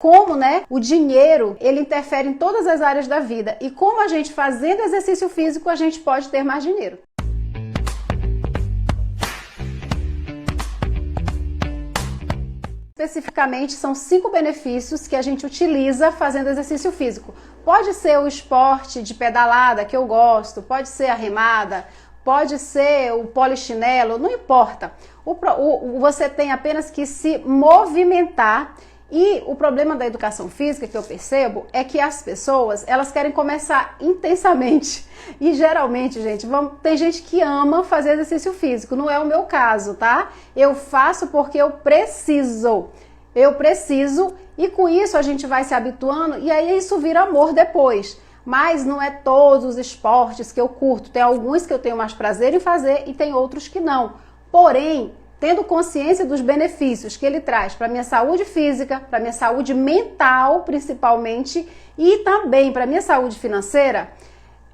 como, né, o dinheiro, ele interfere em todas as áreas da vida e como a gente fazendo exercício físico, a gente pode ter mais dinheiro. Especificamente, são 5 benefícios que a gente utiliza fazendo exercício físico. Pode ser o esporte de pedalada, que eu gosto, pode ser a remada, pode ser o polichinelo, não importa. Você tem apenas que se movimentar. E o problema da educação física que eu percebo é que as pessoas, elas querem começar intensamente. E geralmente, gente, tem gente que ama fazer exercício físico, não é o meu caso, tá? Eu faço porque eu preciso e com isso a gente vai se habituando e aí isso vira amor depois. Mas não é todos os esportes que eu curto, tem alguns que eu tenho mais prazer em fazer e tem outros que não. Porém, tendo consciência dos benefícios que ele traz para a minha saúde física, para a minha saúde mental, principalmente, e também para a minha saúde financeira,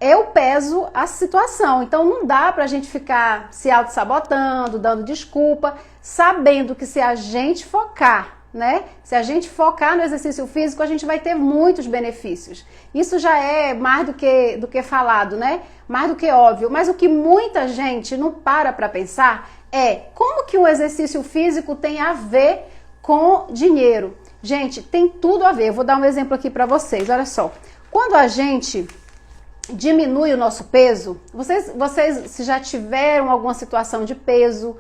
eu peso a situação. Então não dá para a gente ficar se auto-sabotando, dando desculpa, sabendo que se a gente focar, né? Se a gente focar no exercício físico, a gente vai ter muitos benefícios. Isso já é mais do que falado, né? Mais do que óbvio. Mas o que muita gente não para pensar é como que o exercício físico tem a ver com dinheiro. Gente, tem tudo a ver. Eu vou dar um exemplo aqui para vocês. Olha só. Quando a gente diminui o nosso peso, vocês se já tiveram alguma situação de peso,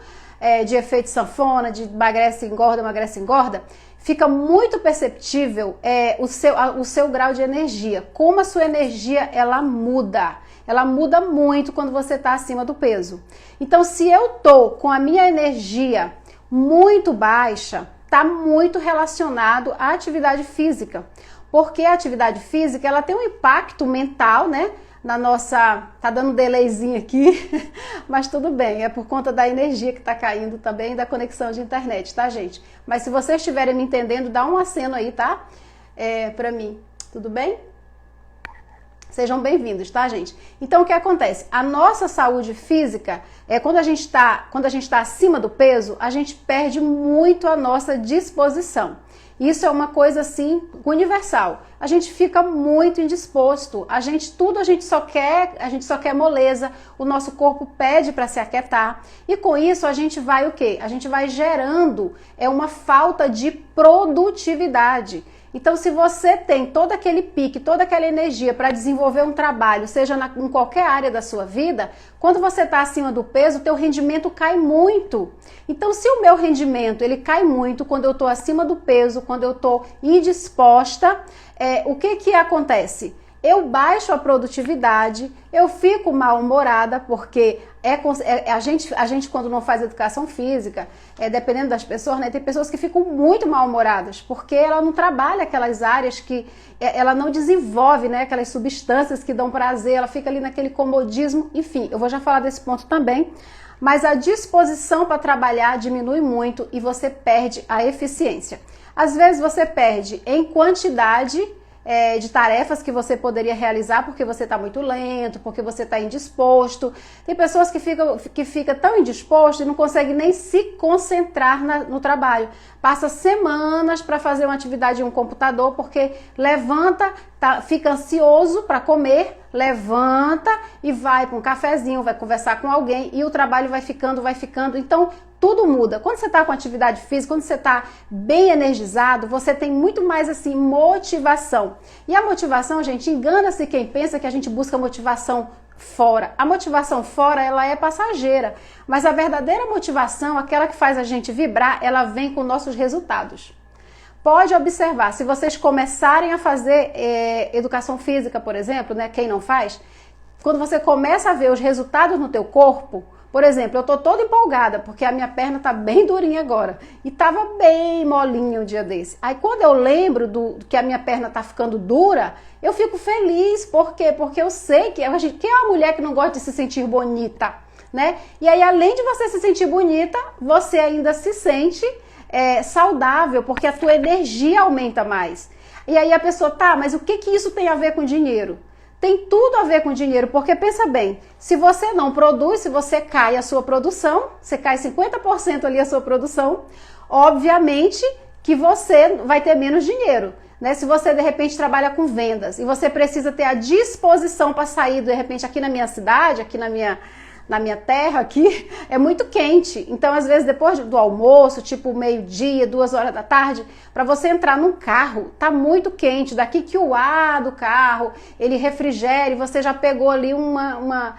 de efeito sanfona, de emagrece, engorda, fica muito perceptível o seu grau de energia. Como a sua energia, ela muda. Ela muda muito quando você está acima do peso. Então, se eu tô com a minha energia muito baixa, está muito relacionado à atividade física. Porque a atividade física, ela tem um impacto mental, né? Na nossa... Tá dando um delayzinho aqui, mas tudo bem. É por conta da energia que tá caindo também e da conexão de internet, tá, gente? Mas se vocês estiverem me entendendo, dá um aceno aí, tá? Pra mim. Tudo bem? Sejam bem-vindos, tá, gente? Então, o que acontece? A nossa saúde física, quando a gente tá acima do peso, a gente perde muito a nossa disposição. Isso é uma coisa, assim, universal. A gente fica muito indisposto. A gente só quer moleza. O nosso corpo pede para se aquietar. E com isso, a gente vai o quê? A gente vai gerando uma falta de produtividade. Então, se você tem todo aquele pique, toda aquela energia para desenvolver um trabalho, seja em qualquer área da sua vida, quando você está acima do peso, o teu rendimento cai muito. Então, se o meu rendimento ele cai muito quando eu estou acima do peso, quando eu estou indisposta, o que acontece? Eu baixo a produtividade, eu fico mal-humorada, porque a gente quando não faz educação física, dependendo das pessoas, né, tem pessoas que ficam muito mal-humoradas, porque ela não trabalha aquelas áreas que ela não desenvolve, né, aquelas substâncias que dão prazer, ela fica ali naquele comodismo, enfim, eu vou já falar desse ponto também, mas a disposição para trabalhar diminui muito e você perde a eficiência. Às vezes você perde em quantidade de tarefas que você poderia realizar porque você está muito lento, porque você está indisposto. Tem pessoas que ficam tão indispostas e não conseguem nem se concentrar no trabalho. Passa semanas para fazer uma atividade em um computador porque levanta, fica ansioso para comer, levanta e vai para um cafezinho, vai conversar com alguém e o trabalho vai ficando. Então, tudo muda. Quando você está com atividade física, quando você está bem energizado, você tem muito mais, assim, motivação. E a motivação, gente, engana-se quem pensa que a gente busca motivação fora. A motivação fora, ela é passageira. Mas a verdadeira motivação, aquela que faz a gente vibrar, ela vem com nossos resultados. Pode observar, se vocês começarem a fazer educação física, por exemplo, né, quem não faz, quando você começa a ver os resultados no teu corpo, por exemplo, eu tô toda empolgada, porque a minha perna tá bem durinha agora. E tava bem molinha um dia desse. Aí quando eu lembro que a minha perna tá ficando dura, eu fico feliz. Por quê? Porque eu sei que quem é uma mulher que não gosta de se sentir bonita, né? E aí, além de você se sentir bonita, você ainda se sente saudável, porque a tua energia aumenta mais. E aí a pessoa, tá, mas o que isso tem a ver com dinheiro? Tem tudo a ver com dinheiro, porque pensa bem, se você não produz, se você cai a sua produção, você cai 50% ali a sua produção, obviamente que você vai ter menos dinheiro. Né? Se você de repente trabalha com vendas e você precisa ter a disposição para sair, de repente aqui na minha cidade, aqui na minha terra aqui, é muito quente. Então, às vezes, depois do almoço, tipo meio-dia, 2 horas da tarde, para você entrar num carro, tá muito quente. Daqui que o ar do carro, ele refrigere, você já pegou ali uma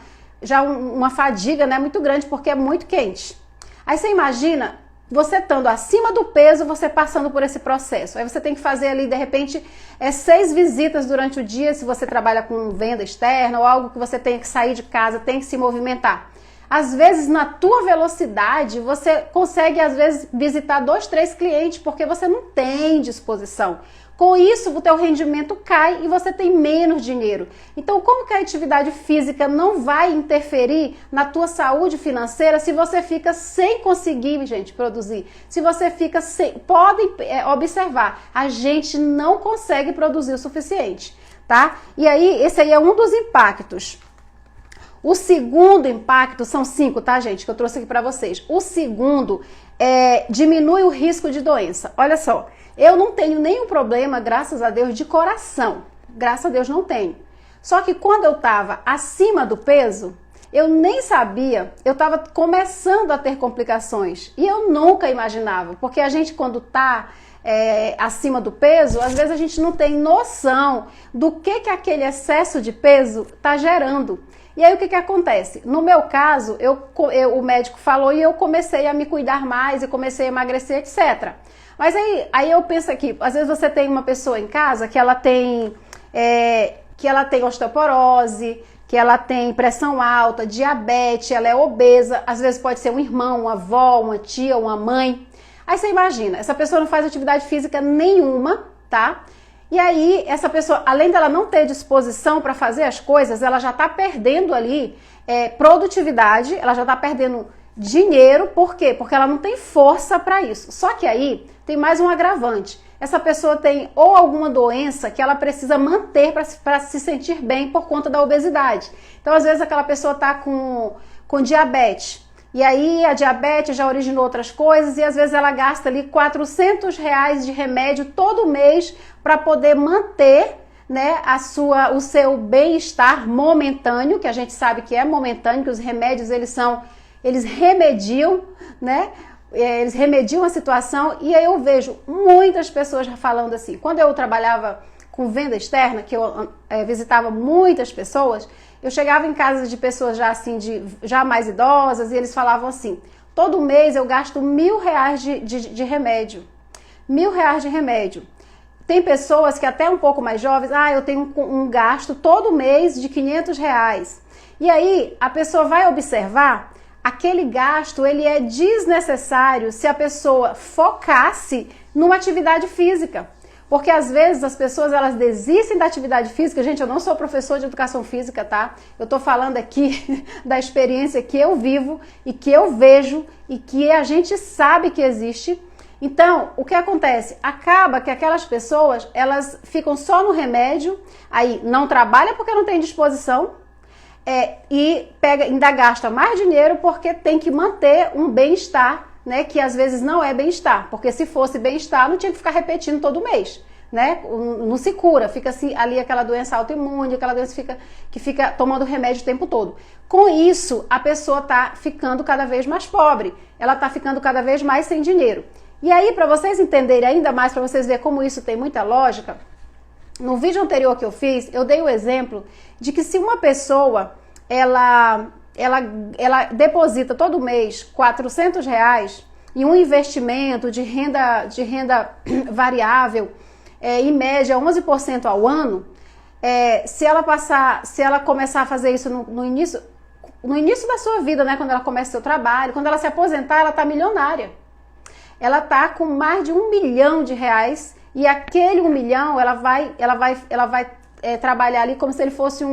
fadiga, né, muito grande, porque é muito quente. Aí você imagina, você estando acima do peso, você passando por esse processo. Aí você tem que fazer ali, de repente, 6 visitas durante o dia, se você trabalha com venda externa ou algo que você tem que sair de casa, tem que se movimentar. Às vezes, na tua velocidade, você consegue, às vezes, visitar 2, 3 clientes, porque você não tem disposição. Com isso, o teu rendimento cai e você tem menos dinheiro. Então, como que a atividade física não vai interferir na tua saúde financeira se você fica sem conseguir, gente, produzir? Se você fica sem... Podem observar, a gente não consegue produzir o suficiente, tá? E aí, esse aí é um dos impactos. O segundo impacto, são 5, tá, gente, que eu trouxe aqui para vocês. O segundo diminui o risco de doença. Olha só, eu não tenho nenhum problema, graças a Deus, de coração. Graças a Deus não tenho. Só que quando eu estava acima do peso, eu nem sabia, eu estava começando a ter complicações. E eu nunca imaginava, porque a gente quando está acima do peso, às vezes a gente não tem noção do que aquele excesso de peso está gerando. E aí o que acontece? No meu caso, o médico falou e eu comecei a me cuidar mais, e comecei a emagrecer, etc. Mas aí eu penso aqui, às vezes você tem uma pessoa em casa que ela tem osteoporose, que ela tem pressão alta, diabetes, ela é obesa, às vezes pode ser um irmão, uma avó, uma tia, uma mãe. Aí você imagina, essa pessoa não faz atividade física nenhuma, tá? E aí, essa pessoa, além dela não ter disposição para fazer as coisas, ela já está perdendo ali produtividade, ela já está perdendo dinheiro. Por quê? Porque ela não tem força para isso. Só que aí tem mais um agravante. Essa pessoa tem ou alguma doença que ela precisa manter para se sentir bem por conta da obesidade. Então, às vezes, aquela pessoa está com diabetes. E aí a diabetes já originou outras coisas e às vezes ela gasta ali R$400 de remédio todo mês para poder manter, né, o seu bem-estar momentâneo, que a gente sabe que é momentâneo, que os remédios eles remediam, né? Eles remediam a situação. E aí eu vejo muitas pessoas falando assim, quando eu trabalhava com venda externa, que eu visitava muitas pessoas, eu chegava em casa de pessoas já assim, já mais idosas, e eles falavam assim, todo mês eu gasto R$1.000 de remédio. R$1.000 de remédio. Tem pessoas que até um pouco mais jovens, eu tenho um gasto todo mês de R$500. E aí a pessoa vai observar, aquele gasto ele é desnecessário se a pessoa focasse numa atividade física. Porque às vezes as pessoas elas desistem da atividade física. Gente, eu não sou professor de educação física, tá? Eu tô falando aqui da experiência que eu vivo e que eu vejo e que a gente sabe que existe. Então, o que acontece? Acaba que aquelas pessoas, elas ficam só no remédio, aí não trabalha porque não tem disposição, e ainda gasta mais dinheiro porque tem que manter um bem-estar, né, que às vezes não é bem-estar, porque se fosse bem-estar não tinha que ficar repetindo todo mês, né, não se cura, fica assim, ali aquela doença autoimune, aquela doença que fica tomando remédio o tempo todo. Com isso, a pessoa tá ficando cada vez mais pobre, ela tá ficando cada vez mais sem dinheiro. E aí, para vocês entenderem ainda mais, para vocês verem como isso tem muita lógica, no vídeo anterior que eu fiz, eu dei o exemplo de que se uma pessoa, ela deposita todo mês R$400 em um investimento de renda variável, em média 11% ao ano, se ela começar a fazer isso no início da sua vida, né, quando ela começa o seu trabalho, quando ela se aposentar, ela está milionária. Ela está com mais de R$1 milhão e aquele 1 milhão ela vai trabalhar ali como se ele fosse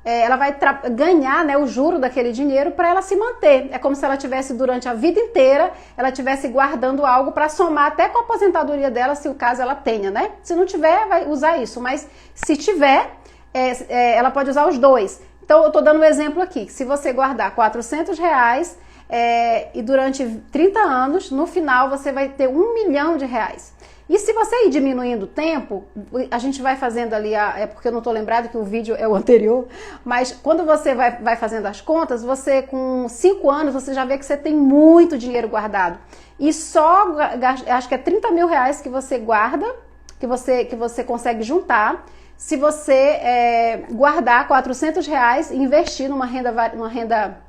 ela vai ganhar, né, o juro daquele dinheiro para ela se manter. É como se ela tivesse durante a vida inteira, ela tivesse guardando algo para somar até com a aposentadoria dela, se o caso ela tenha, né? Se não tiver, vai usar isso, mas se tiver, ela pode usar os dois. Então eu estou dando um exemplo aqui, se você guardar R$400, e durante 30 anos, no final você vai ter R$1 milhão. E se você ir diminuindo o tempo, a gente vai fazendo ali, é porque eu não estou lembrado que o vídeo é o anterior, mas quando você vai fazendo as contas, você com 5 anos, você já vê que você tem muito dinheiro guardado. E só, acho que é R$30 mil que você guarda, que você consegue juntar, se você guardar R$400 e investir numa renda.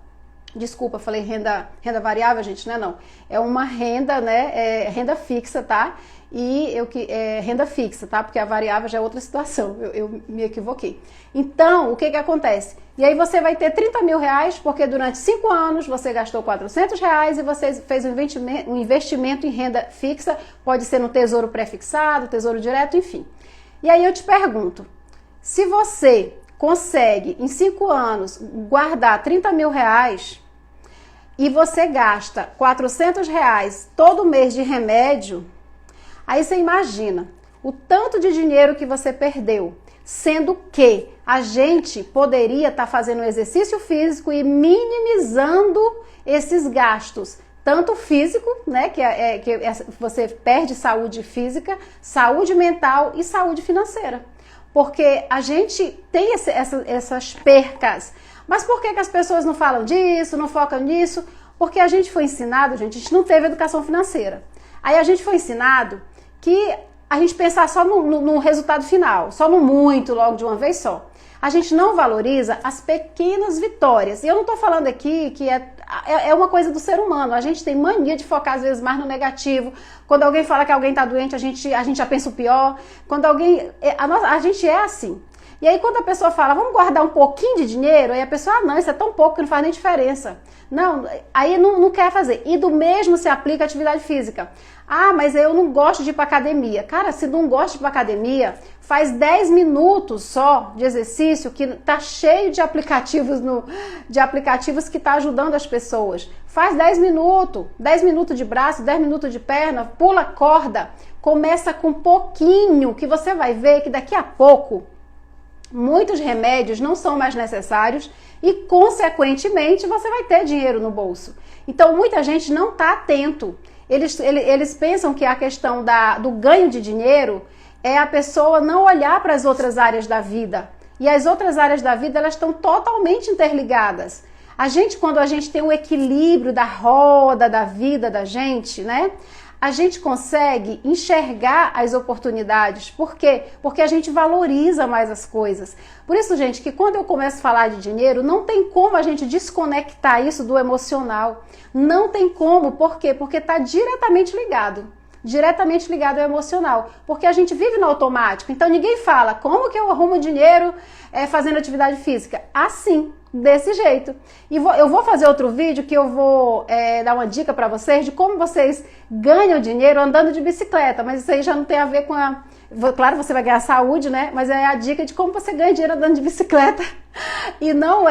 Desculpa, falei renda variável, gente, né? Não. É uma renda, né? Renda fixa, tá? Renda fixa, tá? Porque a variável já é outra situação. Eu me equivoquei. Então, o que acontece? E aí você vai ter R$30 mil, porque durante 5 anos você gastou R$400 e você fez um investimento em renda fixa, pode ser no tesouro pré-fixado, tesouro direto, enfim. E aí eu te pergunto, se você consegue, em 5 anos, guardar R$30 mil e você gasta R$400 todo mês de remédio, aí você imagina o tanto de dinheiro que você perdeu, sendo que a gente poderia estar fazendo um exercício físico e minimizando esses gastos, tanto físico, né, que você perde saúde física, saúde mental e saúde financeira. Porque a gente tem essas percas. Mas por que as pessoas não falam disso, não focam nisso? Porque a gente foi ensinado, gente, a gente não teve educação financeira. Aí a gente foi ensinado que a gente pensar só no resultado final, só no muito, logo de uma vez só. A gente não valoriza as pequenas vitórias. E eu não estou falando aqui que é uma coisa do ser humano. A gente tem mania de focar às vezes mais no negativo. Quando alguém fala que alguém está doente, a gente já pensa o pior. Quando alguém... A gente é assim. E aí quando a pessoa fala, vamos guardar um pouquinho de dinheiro, aí a pessoa, não, isso é tão pouco que não faz nem diferença. Não, aí não quer fazer. E do mesmo se aplica a atividade física. Ah, mas eu não gosto de ir para academia. Cara, se não gosta de ir para academia, faz 10 minutos só de exercício, que tá cheio de aplicativos que tá ajudando as pessoas. Faz 10 minutos de braço, 10 minutos de perna, pula corda, começa com pouquinho, que você vai ver que daqui a pouco muitos remédios não são mais necessários e, consequentemente, você vai ter dinheiro no bolso. Então, muita gente não está atento. Eles pensam que a questão do ganho de dinheiro é a pessoa não olhar para as outras áreas da vida. E as outras áreas da vida, elas estão totalmente interligadas. Quando a gente tem o equilíbrio da roda da vida da gente, né? A gente consegue enxergar as oportunidades. Por quê? Porque a gente valoriza mais as coisas. Por isso, gente, que quando eu começo a falar de dinheiro, não tem como a gente desconectar isso do emocional. Não tem como. Por quê? Porque está diretamente ligado ao emocional, porque a gente vive no automático. Então ninguém fala, como que eu arrumo dinheiro fazendo atividade física? Assim, desse jeito. E eu vou fazer outro vídeo que eu vou dar uma dica para vocês de como vocês ganham dinheiro andando de bicicleta, mas isso aí já não tem a ver com claro, você vai ganhar saúde, né? Mas é a dica de como você ganha dinheiro andando de bicicleta. E não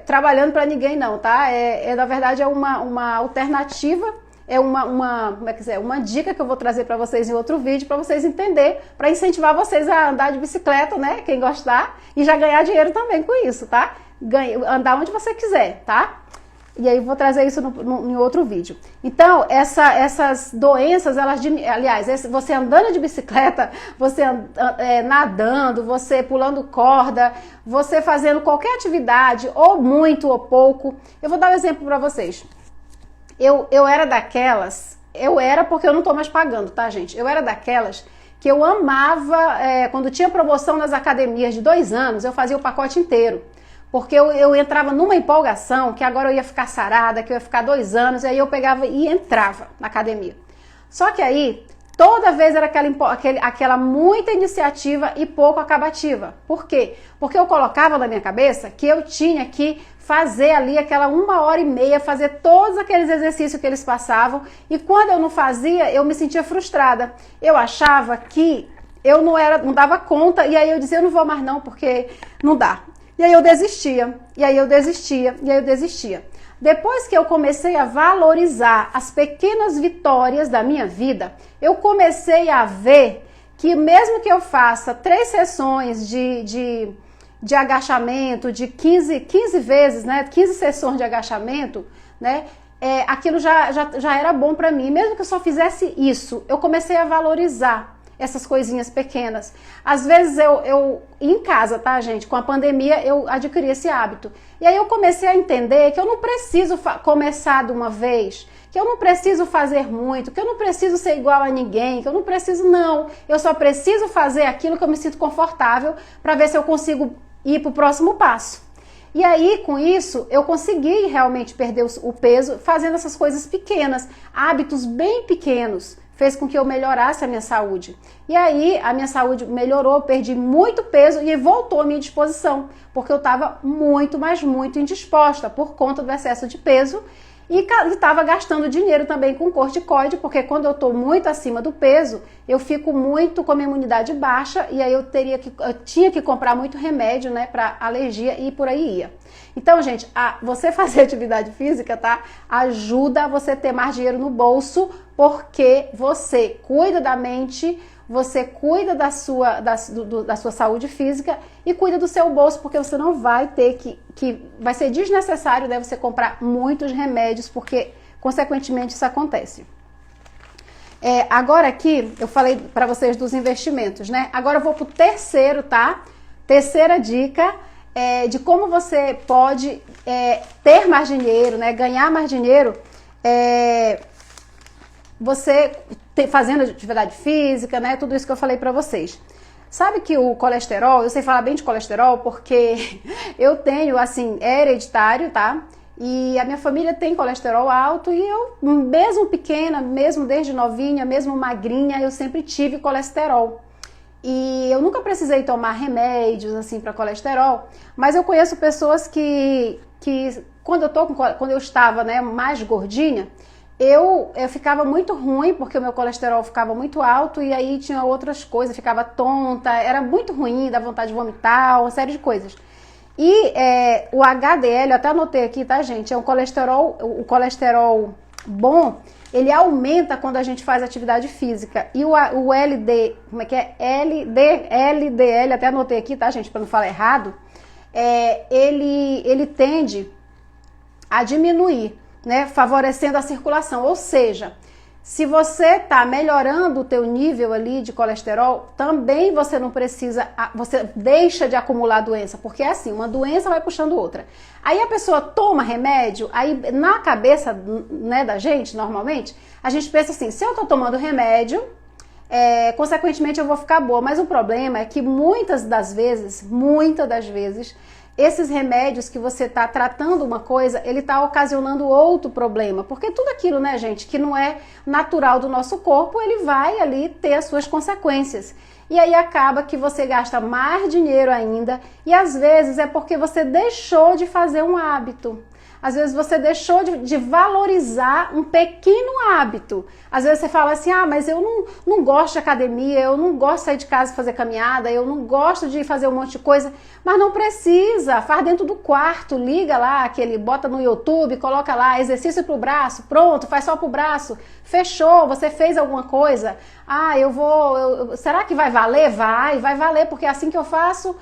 trabalhando para ninguém, não, tá? Na verdade, é uma alternativa. É uma dica que eu vou trazer para vocês em outro vídeo, para vocês entenderem, para incentivar vocês a andar de bicicleta, né? Quem gostar, e já ganhar dinheiro também com isso, tá? Andar onde você quiser, tá? E aí eu vou trazer isso em outro vídeo. Então, essas doenças, aliás, você andando de bicicleta, você nadando, você pulando corda, você fazendo qualquer atividade, ou muito ou pouco. Eu vou dar um exemplo para vocês. Eu era daquelas, porque eu não tô mais pagando, tá, gente? Eu era daquelas que eu amava, quando tinha promoção nas academias de 2 anos, eu fazia o pacote inteiro. Porque eu entrava numa empolgação que agora eu ia ficar sarada, que eu ia ficar 2 anos, e aí eu pegava e entrava na academia. Só que aí, toda vez era aquela muita iniciativa e pouco acabativa. Por quê? Porque eu colocava na minha cabeça que eu tinha que fazer ali aquela 1h30, fazer todos aqueles exercícios que eles passavam, e quando eu não fazia, eu me sentia frustrada. Eu achava que eu não dava conta, e aí eu dizia, eu não vou mais não, porque não dá. E aí eu desistia, Depois que eu comecei a valorizar as pequenas vitórias da minha vida, eu comecei a ver que mesmo que eu faça 3 sessões de agachamento, de 15 vezes, né, 15 sessões de agachamento, né? Aquilo já era bom para mim. Mesmo que eu só fizesse isso, eu comecei a valorizar essas coisinhas pequenas. Às vezes eu em casa, tá, gente? Com a pandemia eu adquiri esse hábito. E aí eu comecei a entender que eu não preciso começar de uma vez, que eu não preciso fazer muito, que eu não preciso ser igual a ninguém, que eu não preciso, não. Eu só preciso fazer aquilo que eu me sinto confortável para ver se eu consigo ir para o próximo passo. E aí, com isso, eu consegui realmente perder o peso fazendo essas coisas pequenas, hábitos bem pequenos, fez com que eu melhorasse a minha saúde. E aí, a minha saúde melhorou, eu perdi muito peso e voltou a minha disposição, porque eu estava muito, mas muito indisposta por conta do excesso de peso e estava gastando dinheiro também com corticoide, porque quando eu estou muito acima do peso, eu fico muito com a minha imunidade baixa e aí eu tinha que comprar muito remédio, né, para alergia e por aí ia. Então, gente, você fazer atividade física, tá, ajuda você a ter mais dinheiro no bolso, porque você cuida da mente, você cuida da sua saúde física e cuida do seu bolso, porque você não vai ter vai ser desnecessário, né, você comprar muitos remédios, porque consequentemente isso acontece. Agora aqui, eu falei para vocês dos investimentos, né? Agora eu vou pro terceiro, tá? Terceira dica de como você pode ter mais dinheiro, né? Ganhar mais dinheiro, você fazendo atividade física, né? Tudo isso que eu falei pra vocês. Sabe que o colesterol, eu sei falar bem de colesterol porque eu tenho, assim, é hereditário, tá? E a minha família tem colesterol alto e eu, mesmo pequena, mesmo desde novinha, mesmo magrinha, eu sempre tive colesterol. E eu nunca precisei tomar remédios, assim, para colesterol, mas eu conheço pessoas que quando eu estava, né, mais gordinha, eu ficava muito ruim, porque o meu colesterol ficava muito alto e aí tinha outras coisas, ficava tonta, era muito ruim, dava vontade de vomitar, uma série de coisas. E o HDL, eu até anotei aqui, tá, gente? É o colesterol bom, ele aumenta quando a gente faz atividade física. E o LD, como é que é? LDL, até anotei aqui, tá, gente? Para não falar errado, ele tende a diminuir, né, favorecendo a circulação, ou seja, se você está melhorando o teu nível ali de colesterol, também você não precisa, você deixa de acumular doença, porque é assim, uma doença vai puxando outra. Aí a pessoa toma remédio, aí na cabeça, né, da gente, normalmente, a gente pensa assim, se eu estou tomando remédio, consequentemente eu vou ficar boa, mas o problema é que muitas das vezes, esses remédios que você está tratando uma coisa, ele está ocasionando outro problema. Porque tudo aquilo, né, gente, que não é natural do nosso corpo, ele vai ali ter as suas consequências. E aí acaba que você gasta mais dinheiro ainda e às vezes é porque você deixou de fazer um hábito. Às vezes você deixou de valorizar um pequeno hábito. Às vezes você fala assim, mas eu não gosto de academia, eu não gosto de sair de casa e fazer caminhada, eu não gosto de fazer um monte de coisa, mas não precisa, faz dentro do quarto, liga lá, bota no YouTube, coloca lá, exercício pro braço, pronto, faz só pro braço, fechou, você fez alguma coisa, será que vai valer? Vai valer, porque é assim que eu faço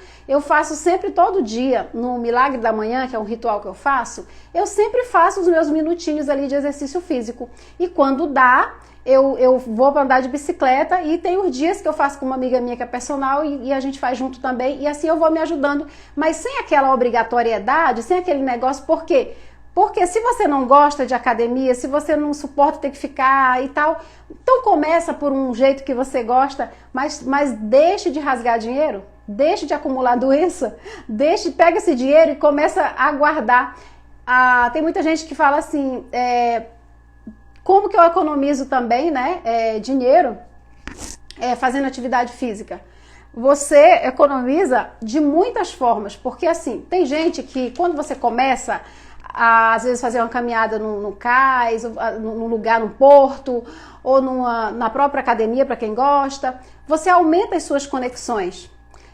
sempre todo dia, no Milagre da Manhã, que é um ritual que eu faço, eu sempre faço os meus minutinhos ali de exercício físico. E quando dá, eu vou para andar de bicicleta e tem os dias que eu faço com uma amiga minha que é personal e a gente faz junto também. E assim eu vou me ajudando, mas sem aquela obrigatoriedade, sem aquele negócio, por quê? Porque se você não gosta de academia, se você não suporta ter que ficar e tal, então começa por um jeito que você gosta, mas deixe de rasgar dinheiro, deixe de acumular doença, pega esse dinheiro e começa a guardar. Tem muita gente que fala assim, como que eu economizo também, né, dinheiro fazendo atividade física? Você economiza de muitas formas, porque assim, tem gente que quando você começa às vezes fazer uma caminhada no cais, num lugar, no porto, ou na própria academia, para quem gosta, você aumenta as suas conexões.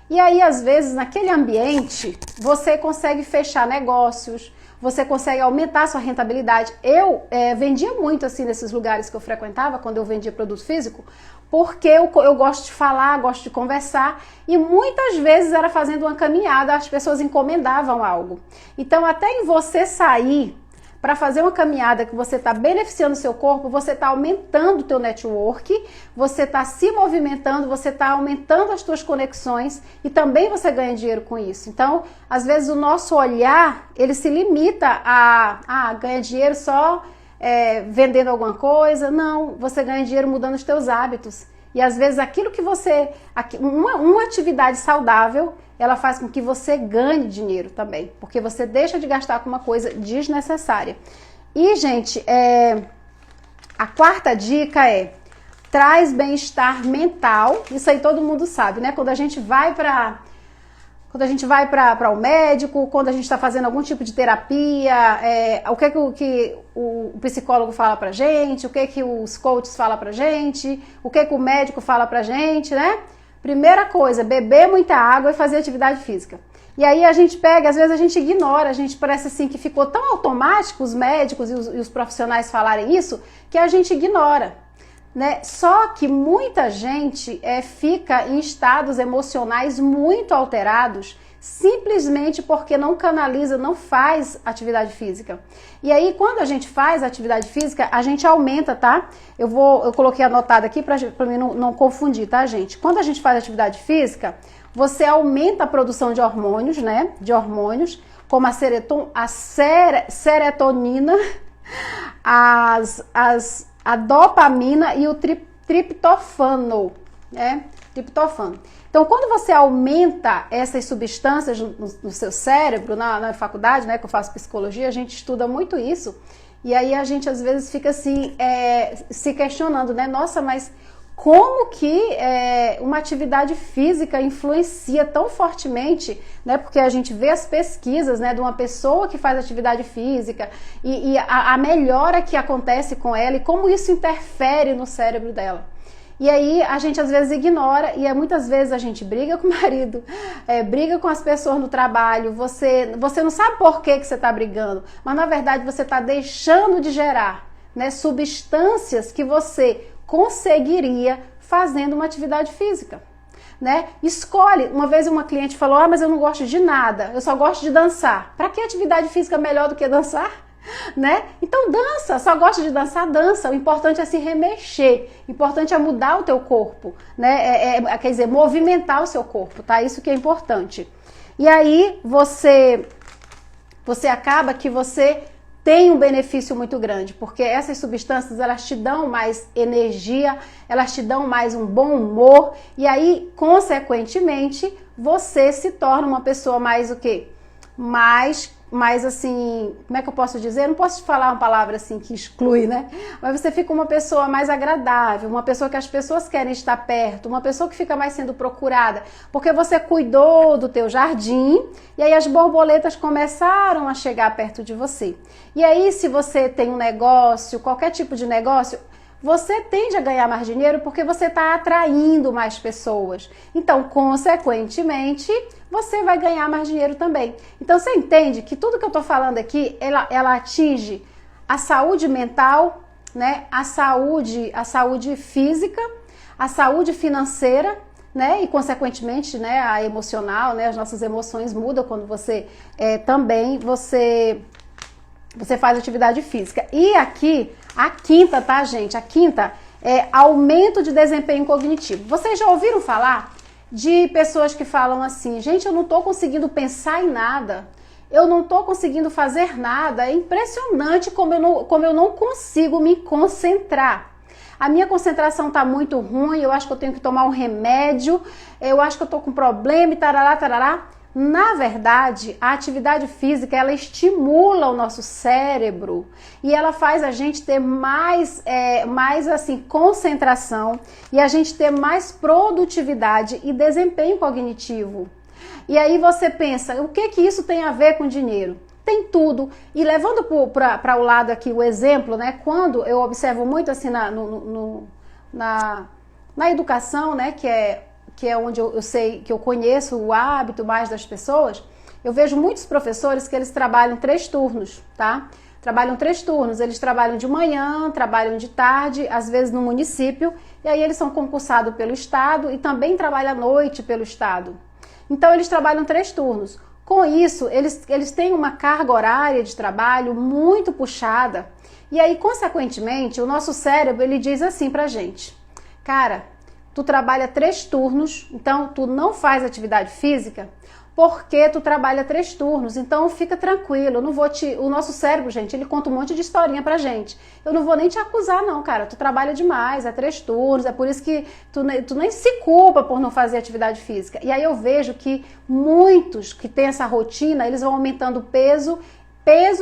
E aí, às vezes, naquele ambiente, você consegue fechar negócios, você consegue aumentar a sua rentabilidade. Eu vendia muito assim nesses lugares que eu frequentava, quando eu vendia produto físico, porque eu gosto de falar, gosto de conversar e muitas vezes era fazendo uma caminhada, as pessoas encomendavam algo. Então até em você sair para fazer uma caminhada que você está beneficiando o seu corpo, você está aumentando o teu network, você está se movimentando, você está aumentando as tuas conexões e também você ganha dinheiro com isso. Então, às vezes o nosso olhar, ele se limita a ganhar dinheiro só vendendo alguma coisa. Não, você ganha dinheiro mudando os teus hábitos. E às vezes aquilo que uma atividade saudável, ela faz com que você ganhe dinheiro também, porque você deixa de gastar com uma coisa desnecessária. E, gente, a quarta dica traz bem-estar mental. Isso aí todo mundo sabe, né? Quando a gente vai para o médico, quando a gente está fazendo algum tipo de terapia, o que o psicólogo fala pra gente, o que os coaches falam pra gente, o que o médico fala pra gente, né? Primeira coisa, beber muita água e fazer atividade física. E aí a gente pega, às vezes a gente ignora, a gente parece assim que ficou tão automático os médicos e os profissionais falarem isso, que a gente ignora, né? Só que muita gente fica em estados emocionais muito alterados, simplesmente porque não canaliza, não faz atividade física. E aí, quando a gente faz atividade física, a gente aumenta, tá? Eu coloquei anotado aqui para mim não confundir, tá, gente? Quando a gente faz atividade física, você aumenta a produção de hormônios, né? De hormônios, como a serotonina, a dopamina e o triptofano, né? Triptofano. Então, quando você aumenta essas substâncias no seu cérebro, na faculdade, né, que eu faço psicologia, a gente estuda muito isso. E aí a gente às vezes fica assim, se questionando, né? Nossa, mas como que uma atividade física influencia tão fortemente, né? Porque a gente vê as pesquisas, né, de uma pessoa que faz atividade física e a melhora que acontece com ela e como isso interfere no cérebro dela. E aí a gente às vezes ignora e muitas vezes a gente briga com o marido, briga com as pessoas no trabalho, você não sabe por que você está brigando, mas na verdade você está deixando de gerar, né, substâncias que você conseguiria fazendo uma atividade física, né? Escolhe. Uma vez uma cliente falou, mas eu não gosto de nada, eu só gosto de dançar. Para que atividade física melhor do que dançar? Né? Então dança, só gosta de dançar, dança. O importante é se remexer, o importante é mudar o teu corpo, né? Quer dizer, movimentar o seu corpo, tá? Isso que é importante. E aí você acaba que você tem um benefício muito grande, porque essas substâncias, elas te dão mais energia, elas te dão mais um bom humor, e aí, consequentemente, você se torna uma pessoa mais o quê? Mais assim, como é que eu posso dizer? Eu não posso te falar uma palavra assim que exclui, né? Mas você fica uma pessoa mais agradável, uma pessoa que as pessoas querem estar perto, uma pessoa que fica mais sendo procurada, porque você cuidou do teu jardim e aí as borboletas começaram a chegar perto de você. E aí, se você tem um negócio, qualquer tipo de negócio, você tende a ganhar mais dinheiro porque você está atraindo mais pessoas. Então, consequentemente, você vai ganhar mais dinheiro também. Então, você entende que tudo que eu estou falando aqui, ela atinge a saúde mental, né? A saúde física, a saúde financeira, né? E, consequentemente, né? A emocional, né? As nossas emoções mudam quando você você faz atividade física. E aqui, a quinta, tá, gente? A quinta é aumento de desempenho cognitivo. Vocês já ouviram falar de pessoas que falam assim, gente, eu não tô conseguindo pensar em nada, eu não tô conseguindo fazer nada, é impressionante como eu não consigo me concentrar. A minha concentração tá muito ruim, eu acho que eu tenho que tomar um remédio, eu acho que eu tô com problema e tarará, tarará. Na verdade, a atividade física, ela estimula o nosso cérebro e ela faz a gente ter mais assim, concentração e a gente ter mais produtividade e desempenho cognitivo. E aí você pensa, o que isso tem a ver com dinheiro? Tem tudo. E levando para o lado aqui o exemplo, né? Quando eu observo muito assim na educação, né? Que é onde eu sei, que eu conheço o hábito mais das pessoas, eu vejo muitos professores que eles trabalham 3 turnos, tá? Trabalham 3 turnos, eles trabalham de manhã, trabalham de tarde, às vezes no município, e aí eles são concursados pelo estado e também trabalham à noite pelo estado. Então eles trabalham 3 turnos. Com isso, eles têm uma carga horária de trabalho muito puxada. E aí, consequentemente, o nosso cérebro, ele diz assim pra gente: cara, tu trabalha 3 turnos, então tu não faz atividade física porque tu trabalha 3 turnos, então fica tranquilo, eu não vou te... O nosso cérebro, gente, ele conta um monte de historinha pra gente. Eu não vou nem te acusar não, cara, tu trabalha demais, é 3 turnos, é por isso que tu nem se culpa por não fazer atividade física. E aí eu vejo que muitos que têm essa rotina, eles vão aumentando o peso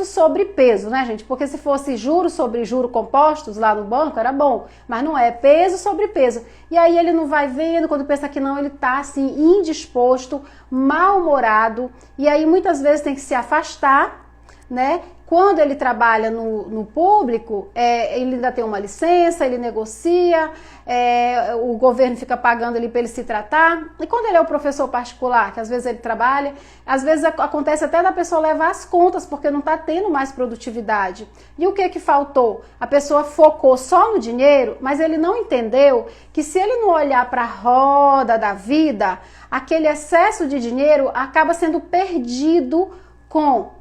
sobre peso, né, gente? Porque se fosse juro sobre juro compostos lá no banco, era bom. Mas não é, peso sobre peso. E aí ele não vai vendo, quando pensa que não, ele tá assim, indisposto, mal-humorado. E aí muitas vezes tem que se afastar, né? Quando ele trabalha no público, ele ainda tem uma licença, ele negocia, o governo fica pagando ele para ele se tratar. E quando ele é o professor particular, que às vezes ele trabalha, às vezes acontece até da pessoa levar as contas, porque não está tendo mais produtividade. E o que faltou? A pessoa focou só no dinheiro, mas ele não entendeu que se ele não olhar para a roda da vida, aquele excesso de dinheiro acaba sendo perdido com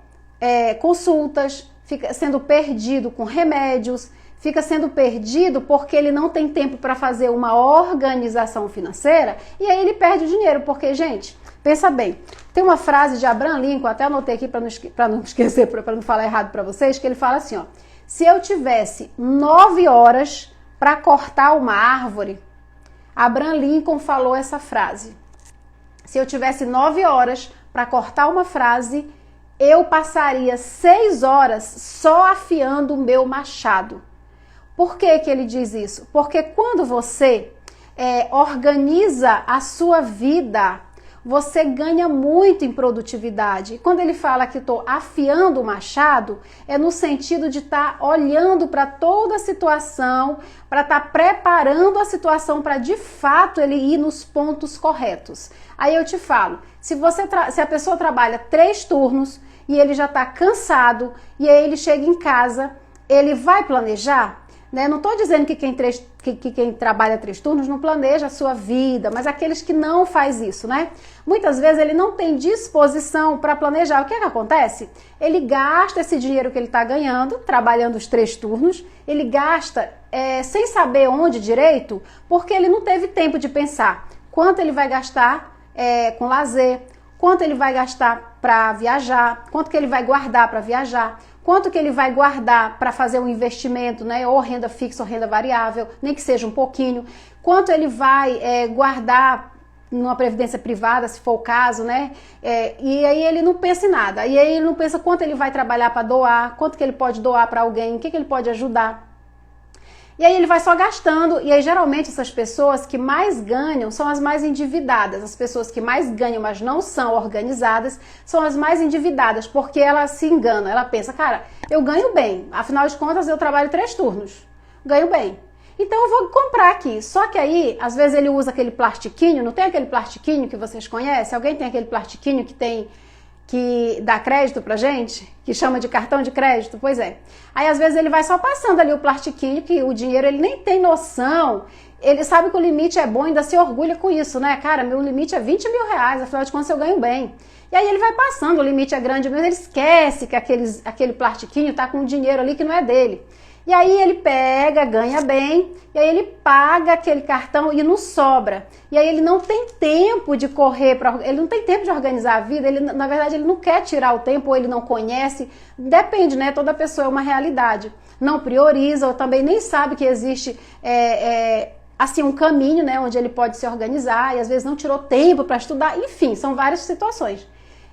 consultas, fica sendo perdido com remédios, fica sendo perdido porque ele não tem tempo para fazer uma organização financeira e aí ele perde o dinheiro, porque, gente, pensa bem, tem uma frase de Abraham Lincoln, até anotei aqui para não esquecer, para não falar errado para vocês, que ele fala assim, ó: se eu tivesse 9 horas para cortar uma árvore, Abraham Lincoln falou essa frase, se eu tivesse 9 horas para cortar uma frase, eu passaria 6 horas só afiando o meu machado. Por que que ele diz isso? Porque quando você organiza a sua vida, você ganha muito em produtividade. E quando ele fala que estou afiando o machado, é no sentido de estar olhando para toda a situação, para estar preparando a situação para de fato ele ir nos pontos corretos. Aí eu te falo, se a pessoa trabalha 3 turnos, e ele já está cansado, e aí ele chega em casa, ele vai planejar? Né? Não estou dizendo que quem trabalha 3 turnos não planeja a sua vida, mas aqueles que não faz isso, né? Muitas vezes ele não tem disposição para planejar. O que acontece? Ele gasta esse dinheiro que ele está ganhando, trabalhando os 3 turnos, ele gasta sem saber onde direito, porque ele não teve tempo de pensar quanto ele vai gastar com lazer, quanto ele vai gastar para viajar, quanto que ele vai guardar para viajar, quanto que ele vai guardar para fazer um investimento, né, ou renda fixa ou renda variável, nem que seja um pouquinho, quanto ele vai guardar numa previdência privada, se for o caso, né, e aí ele não pensa em nada, e aí ele não pensa quanto ele vai trabalhar para doar, quanto que ele pode doar para alguém, o que ele pode ajudar. E aí ele vai só gastando, e aí geralmente essas pessoas que mais ganham são as mais endividadas. As pessoas que mais ganham, mas não são organizadas, são as mais endividadas, porque ela se engana, ela pensa, cara, eu ganho bem, afinal de contas eu trabalho 3 turnos, ganho bem. Então eu vou comprar aqui. Só que aí, às vezes ele usa aquele plastiquinho, não tem aquele plastiquinho que vocês conhecem? Alguém tem aquele plastiquinho que dá crédito pra gente, que chama de cartão de crédito? Pois é. Aí às vezes ele vai só passando ali o plastiquinho, que o dinheiro ele nem tem noção, ele sabe que o limite é bom, ainda se orgulha com isso, né? Cara, meu limite é 20 mil reais, afinal de contas eu ganho bem. E aí ele vai passando, o limite é grande mesmo, ele esquece que aquele plastiquinho tá com dinheiro ali que não é dele. E aí ele pega, ganha bem, e aí ele paga aquele cartão e não sobra. E aí ele não tem tempo de correr, ele não tem tempo de organizar a vida, ele, na verdade ele não quer tirar o tempo, ou ele não conhece, depende, né? Toda pessoa é uma realidade. Não prioriza, ou também nem sabe que existe assim um caminho, né, onde ele pode se organizar, e às vezes não tirou tempo para estudar, enfim, são várias situações.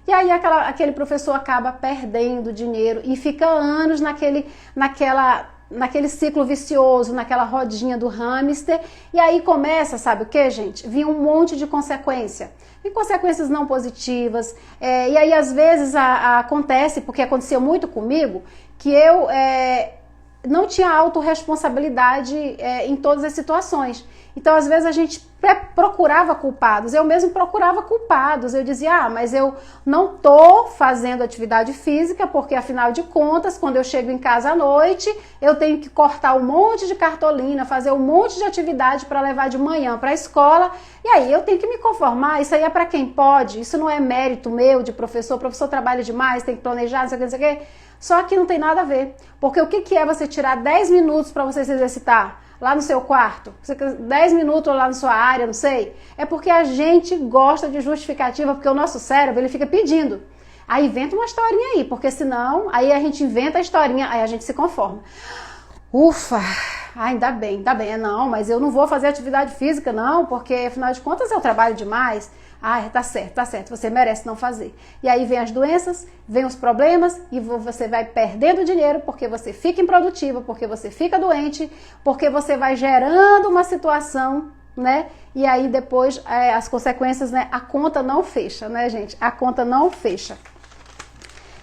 E aí aquele professor acaba perdendo dinheiro e fica anos naquele ciclo vicioso, naquela rodinha do hamster, e aí começa, sabe o que, gente? Vir um monte de consequência. E consequências não positivas, e aí às vezes acontece, porque aconteceu muito comigo, que eu não tinha autorresponsabilidade em todas as situações. Então, às vezes, a gente procurava culpados. Eu mesmo procurava culpados. Eu dizia, mas eu não estou fazendo atividade física porque, afinal de contas, quando eu chego em casa à noite, eu tenho que cortar um monte de cartolina, fazer um monte de atividade para levar de manhã para a escola. E aí, eu tenho que me conformar. Isso aí é para quem pode. Isso não é mérito meu de professor. O professor trabalha demais, tem que planejar, não sei o que, não sei o que. Só que não tem nada a ver. Porque o que é você tirar 10 minutos para você se exercitar? Lá no seu quarto, 10 minutos lá na sua área, não sei. É porque a gente gosta de justificativa, porque o nosso cérebro, ele fica pedindo. Aí inventa uma historinha aí, porque senão, aí a gente inventa a historinha, aí a gente se conforma. Ufa, ainda bem. Não, mas eu não vou fazer atividade física não, porque afinal de contas eu trabalho demais. Tá certo, você merece não fazer. E aí vem as doenças, vem os problemas e você vai perdendo dinheiro porque você fica improdutiva, porque você fica doente, porque você vai gerando uma situação, né? E aí depois as consequências, né? A conta não fecha, né, gente? A conta não fecha.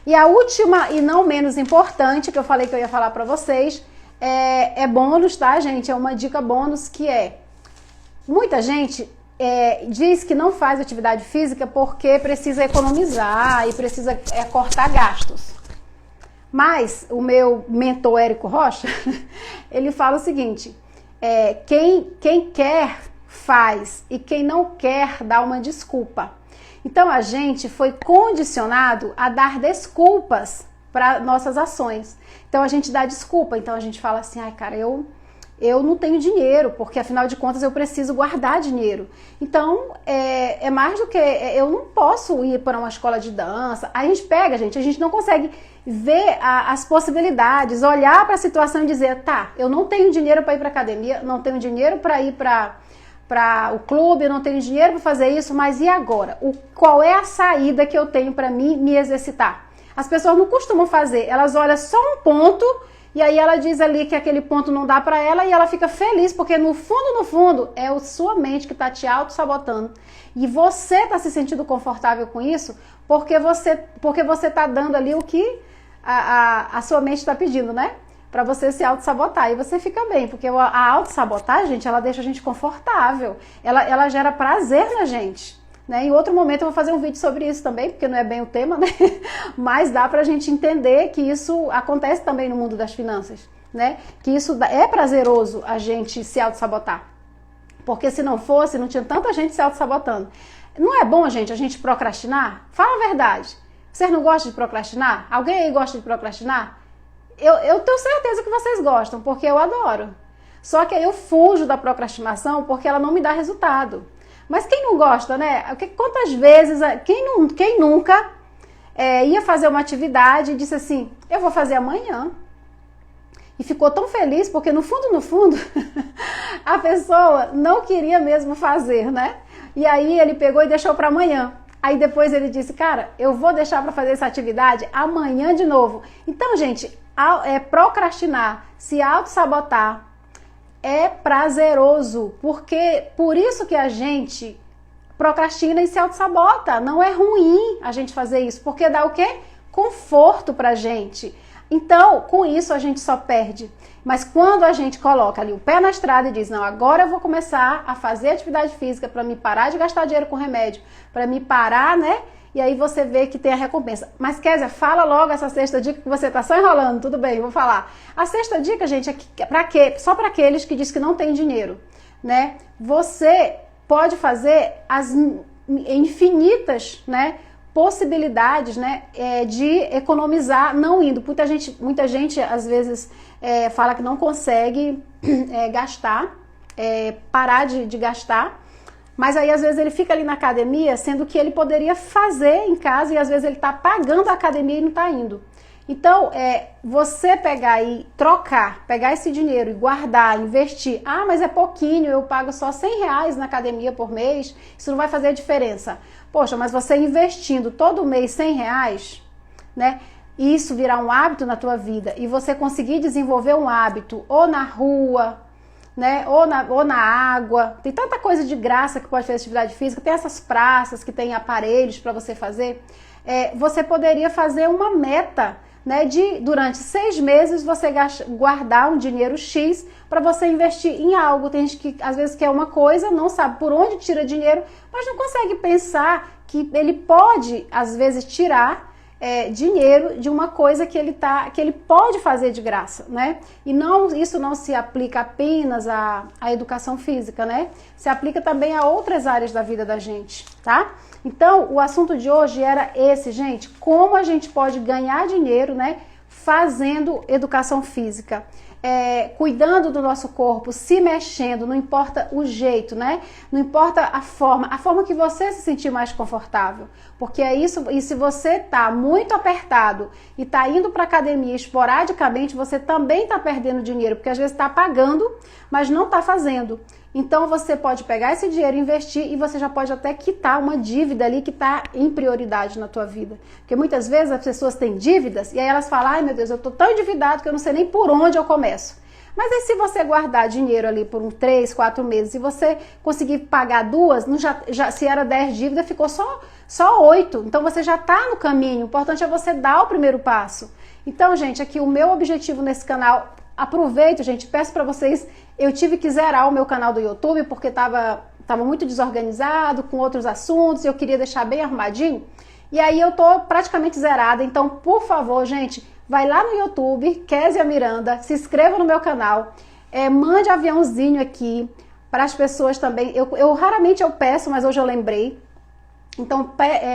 E a última e não menos importante que eu falei que eu ia falar pra vocês é bônus, tá, gente? É uma dica bônus que muita gente diz que não faz atividade física porque precisa economizar e precisa cortar gastos. Mas o meu mentor Érico Rocha, ele fala o seguinte, quem quer faz e quem não quer dá uma desculpa. Então a gente foi condicionado a dar desculpas para nossas ações. Então a gente dá desculpa, então a gente fala assim, cara, eu não tenho dinheiro, porque afinal de contas eu preciso guardar dinheiro. Então, é mais do que... eu não posso ir para uma escola de dança. A gente não consegue ver as possibilidades, olhar para a situação e dizer, eu não tenho dinheiro para ir para academia, não tenho dinheiro para ir para o clube, eu não tenho dinheiro para fazer isso, mas e agora? Qual é a saída que eu tenho para mim me exercitar? As pessoas não costumam fazer, elas olham só um ponto. E aí ela diz ali que aquele ponto não dá pra ela e ela fica feliz, porque no fundo, é a sua mente que tá te auto-sabotando. E você tá se sentindo confortável com isso porque você tá dando ali o que a sua mente tá pedindo, né? Pra você se auto-sabotar. E você fica bem, porque a auto-sabotagem, gente, ela deixa a gente confortável. Ela gera prazer na gente. Né? Em outro momento eu vou fazer um vídeo sobre isso também, porque não é bem o tema, né? Mas dá pra gente entender que isso acontece também no mundo das finanças, né? Que isso é prazeroso a gente se auto-sabotar. Porque se não fosse, não tinha tanta gente se auto-sabotando. Não é bom, gente, a gente procrastinar? Fala a verdade. Vocês não gostam de procrastinar? Alguém aí gosta de procrastinar? Eu tenho certeza que vocês gostam, porque eu adoro. Só que aí eu fujo da procrastinação porque ela não me dá resultado. Mas quem não gosta, né? Quantas vezes, quem nunca ia fazer uma atividade e disse assim, eu vou fazer amanhã. E ficou tão feliz porque no fundo, a pessoa não queria mesmo fazer, né? E aí ele pegou e deixou para amanhã. Aí depois ele disse, cara, eu vou deixar para fazer essa atividade amanhã de novo. Então, gente, procrastinar, se auto-sabotar, é prazeroso, porque por isso que a gente procrastina e se auto-sabota. Não é ruim a gente fazer isso, porque dá o quê? Conforto pra gente. Então, com isso a gente só perde. Mas quando a gente coloca ali o pé na estrada e diz, não, agora eu vou começar a fazer atividade física para me parar de gastar dinheiro com remédio, para me parar, né? E aí você vê que tem a recompensa. Mas, Kézia, fala logo essa sexta dica que você tá só enrolando. Tudo bem, vou falar. A sexta dica, gente, é pra quê? Só para aqueles que dizem que não tem dinheiro, né? Você pode fazer as infinitas, né, possibilidades, né, de economizar não indo. Muita gente às vezes fala que não consegue gastar, parar de gastar. Mas aí, às vezes, ele fica ali na academia, sendo que ele poderia fazer em casa e, às vezes, ele está pagando a academia e não está indo. Então, você pegar e pegar esse dinheiro e guardar, investir. Ah, mas é pouquinho, eu pago só R$100 na academia por mês, isso não vai fazer diferença. Poxa, mas você investindo todo mês R$100, né? Isso virar um hábito na tua vida e você conseguir desenvolver um hábito ou na rua, né? Ou na água, tem tanta coisa de graça que pode fazer atividade física, tem essas praças que tem aparelhos para você fazer, você poderia fazer uma meta né, de durante 6 meses você guardar um dinheiro X para você investir em algo. Tem gente que às vezes quer uma coisa, não sabe por onde tira dinheiro, mas não consegue pensar que ele pode, às vezes, tirar dinheiro de uma coisa que ele pode fazer de graça, né? E isso não se aplica apenas à educação física, né? Se aplica também a outras áreas da vida da gente, tá? Então, o assunto de hoje era esse, gente, como a gente pode ganhar dinheiro, né, fazendo educação física. Cuidando do nosso corpo, se mexendo, não importa o jeito, né? Não importa a forma que você se sentir mais confortável. Porque é isso, e se você tá muito apertado e tá indo para academia esporadicamente, você também tá perdendo dinheiro, porque às vezes tá pagando, mas não tá fazendo. Então você pode pegar esse dinheiro, investir e você já pode até quitar uma dívida ali que está em prioridade na tua vida. Porque muitas vezes as pessoas têm dívidas e aí elas falam, ai meu Deus, eu tô tão endividado que eu não sei nem por onde eu começo. Mas aí se você guardar dinheiro ali por 3, 4 meses e você conseguir pagar 2, se era 10 dívidas, ficou só 8. Então você já está no caminho, o importante é você dar o primeiro passo. Então, gente, aqui o meu objetivo nesse canal, aproveito, gente, peço para vocês, eu tive que zerar o meu canal do YouTube porque estava muito desorganizado com outros assuntos, eu queria deixar bem arrumadinho. E aí eu tô praticamente zerada, então, por favor, gente, vai lá no YouTube, Kézia Miranda, se inscreva no meu canal, mande aviãozinho aqui para as pessoas também. Eu raramente eu peço, mas hoje eu lembrei. Então,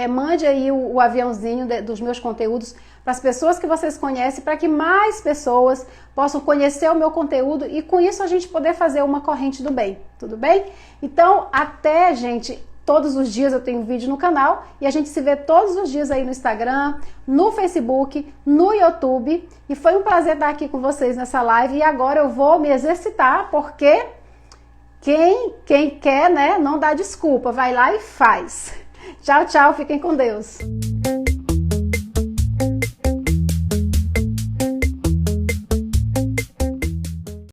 mande aí o aviãozinho dos meus conteúdos para as pessoas que vocês conhecem, para que mais pessoas possam conhecer o meu conteúdo e com isso a gente poder fazer uma corrente do bem, tudo bem? Então, até, gente, todos os dias eu tenho vídeo no canal e a gente se vê todos os dias aí no Instagram, no Facebook, no YouTube. E foi um prazer estar aqui com vocês nessa live e agora eu vou me exercitar porque quem quer, né, não dá desculpa, vai lá e faz. Tchau, tchau, fiquem com Deus.